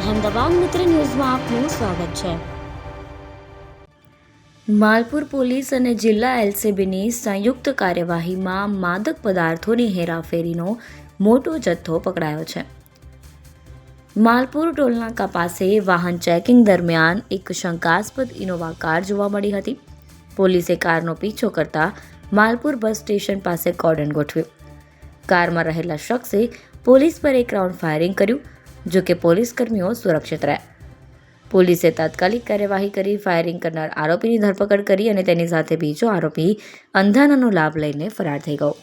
અહેમદાબાદ મિત્ર ન્યૂઝમાં આપનું સ્વાગત છે। માલપુર પોલીસ અને જિલ્લા એલસીબીની સંયુક્ત કાર્યવાહીમાં માદક પદાર્થોની હેરાફેરીનો મોટો જથ્થો પકડાયો છે। માલપુર ટોલનાકા પાસે વાહન ચેકિંગ દરમિયાન એક શંકાસ્પદ ઇનોવા કાર જોવા મળી હતી। પોલીસે કારનો પીછો કરતા માલપુર બસ સ્ટેશન પાસે કોર્ડન ગોઠવ્યું। કારમાં રહેલા શખ્સે પોલીસ પર એક રાઉન્ડ ફાયરિંગ કર્યું, જો કે પોલીસ કર્મીઓ સુરક્ષિત રહ્યા। પોલીસે તાત્કાલિક કાર્યવાહી કરી ફાયરિંગ કરનાર આરોપીની ધરપકડ કરી અને તેની સાથે બીજો આરોપી અંધારાનો લાભ લઈને ફરાર થઈ ગયો।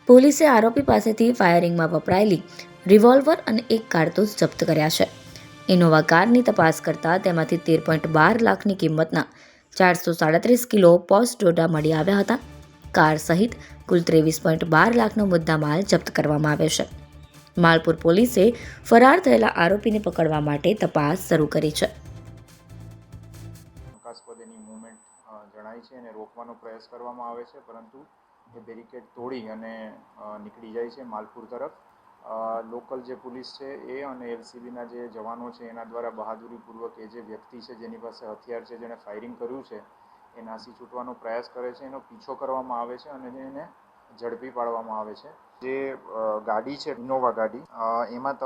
પોલીસે આરોપી પાસેથી ફાયરિંગમાં વપરાયેલી રિવોલ્વર અને એક કારતૂસ જપ્ત કર્યા છે। ઇનોવા કારની તપાસ કરતા તેમાંથી 13.12 લાખની કિંમતના 437 કિલો પોસ્ટ ડોડા મળી આવ્યા હતા। કાર સહિત કુલ 23.12 લાખનો મુદ્દામાલ જપ્ત કરવામાં આવ્યો છે। માલપુર પોલીસે ફરાર થયેલા આરોપીને પકડવા માટે તપાસ શરૂ કરી છે। શંકાસ્પદ એની મૂવમેન્ટ જણાય છે અને રોકવાનો પ્રયાસ કરવામાં આવે છે, પરંતુ એ બેરિકેડ તોડી અને નીકળી જાય છે માલપુર તરફ। લોકલ જે પોલીસ છે એ અને એલસીબીના જે જવાનો છે એના દ્વારા બહાદુરીપૂર્વક એ જે વ્યક્તિ છે જેની પાસે હથિયાર છે, જેણે ફાયરિંગ કર્યું છે, એ નાસી છૂટવાનો પ્રયાસ કરે છે। એનો પીછો કરવામાં આવે છે અને એને ઝડપી પાડવામાં આવે છે। જે ગાડી છે ઇનોવા ગાડી, એમાં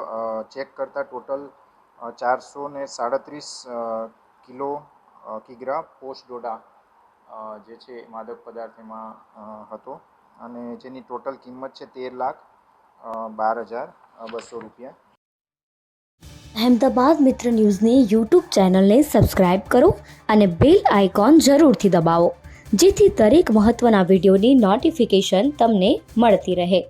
ચેક કરતાં ટોટલ 437 કિગ્રા પોસ્ટ ડોડા જે છે માદક પદાર્થ એમાં હતો અને જેની ટોટલ કિંમત છે 13,12,200 રૂપિયા। અહેમદાબાદ મિત્ર ન્યૂઝની યુટ્યુબ ચેનલને સબસ્ક્રાઇબ કરો અને બેલ આઇકોન જરૂરથી દબાવો, જેથી દરેક મહત્ત્વના વિડીયોની નોટિફિકેશન તમને મળતી રહે।